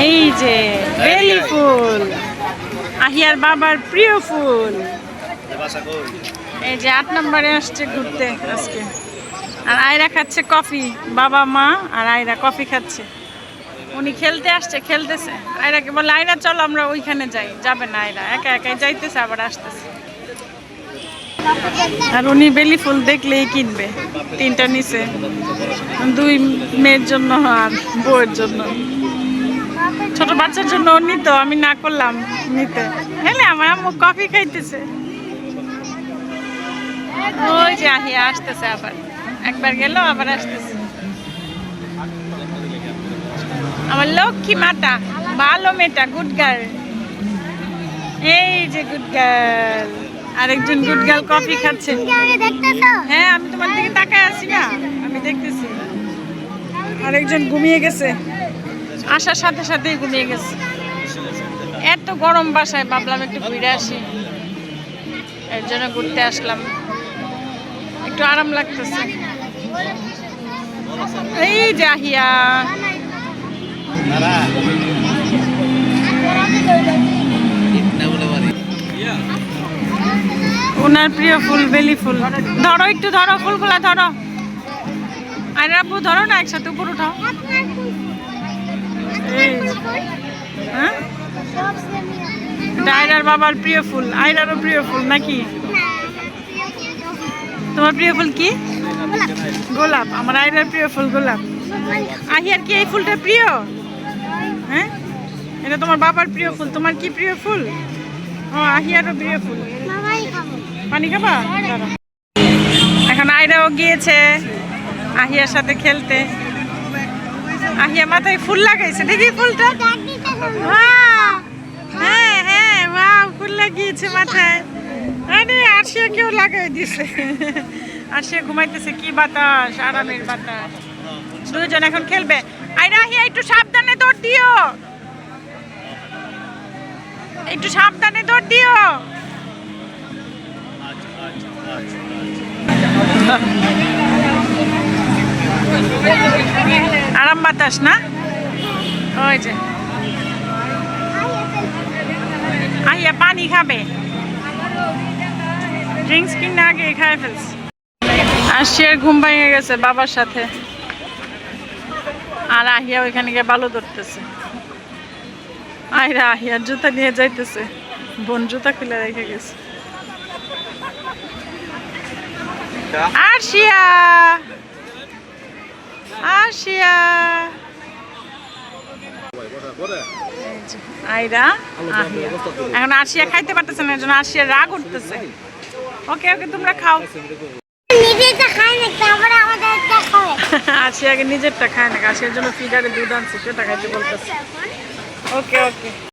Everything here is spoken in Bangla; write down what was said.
এই যে বেলি ফুল, আহিয়ার বাবার প্রিয় ফুল। এই যে 8 নম্বরে আসছে ঘুরতে আজকে। আর আয়রা খাচ্ছে কফি, বাবা মা আর আয়রা কফি খাচ্ছে। উনি খেলতে আসছে, খেলতেছে। আয়রাকে বলে আয়রা চলো আমরা ওইখানে যাই, যাবে না আয়রা, একা একাই যাইতেছে আবার আসতেছে। আর উনি বেলি ফুল দেখলেই কিনবে। 3টা নিচে, 2 মেয়ের জন্য আর বউয়ের জন্য। ছোট বাচ্চার জন্য নিত, আমি না করলাম নিতে। হ্যাঁ আমার আম্মু কফি খাইতেছে। ওই যে আহিয়া আসতেছে, আবার একবার গেল আবার আসতেছে। আমার লক্ষ্মী মাটা, ভালো মেয়েটা, গুড গার্ল। এই যে গুড গার্ল, আরেকজন গুড গার্ল কফি খাচ্ছে। হ্যাঁ আমি তোমার দিকে তাকায় আছি না, আমি দেখতেছি। আরেকজন ঘুমিয়ে গেছে, আসার সাথে সাথেই ঘুমিয়ে গেছে। এত গরম বাসায়, ভাবলাম একটু ঘুরে আসি, এর জন্য ঘুরতে আসলাম, একটু আরাম লাগতেছে। এই যে আহিয়া, ওনার প্রিয় ফুল বেলি ফুল। ধরো একটু, ধরো ফুলগুলা ধরো। আর আব্বু ধরো না, একসাথে উপর উঠাও। হ্যাঁ আয়রার বাবার প্রিয় ফুল, আয়রারও প্রিয় ফুল নাকি? তোমার প্রিয় ফুল কি? গোলাপ। আমার আয়রার প্রিয় ফুল গোলাপ। আহিয়ার কি এই ফুলটা প্রিয়? হ্যাঁ এটা তোমার বাবার প্রিয় ফুল, তোমার কি প্রিয় ফুল? ও আহিয়ারও প্রিয় ফুল। পানি খাবা? এখন আয়রাও গিয়েছে আহিয়ার সাথে খেলতে। আহিয়া মাথায় ফুল লাগাইছে, দেখি ফুলটা। হ্যাঁ হ্যাঁ ওয়াও, ফুল লাগিয়েছে মাথায়। আরে আরশিয়া কেউ লাগাই দিছে। আরশিয়া ঘুমাইতেছে, কি বাতাস, আরামের বাতাস। দুজন এখন খেলবে। আয়রা আহিয়া একটু সাবধানে দৌড় দিও, একটু সাবধানে দৌড় দিও। আরাম বাতাস না? ওই যে আহিয়া পানি খাবে, ড্রিঙ্কস কিনে আগে খাই ফেলছে। আর সে ঘুম ভেঙে গেছে বাবার সাথে। আর আহিয়া ওইখানে গিয়ে ভালো ধরতেছে। আয়রা আহিয়ার জুতা নিয়ে যাইতেছে, বোন জুতা খুলে রেখে গেছে। আরশিয়া, আরশিয়া, আয়রা আহিয়া। এখন আরশিয়া খাইতে পারতেছে না, এর জন্য আরশিয়া রাগ উঠতেছে। ওকে ওকে তোমরা খাও। আরশিয়া আগে নিজেরটা খায় না, আরশিয়ার জন্য ফিডারে দুধ আনছে, সেটা খাইতে বলতেছে। ওকে ওকে।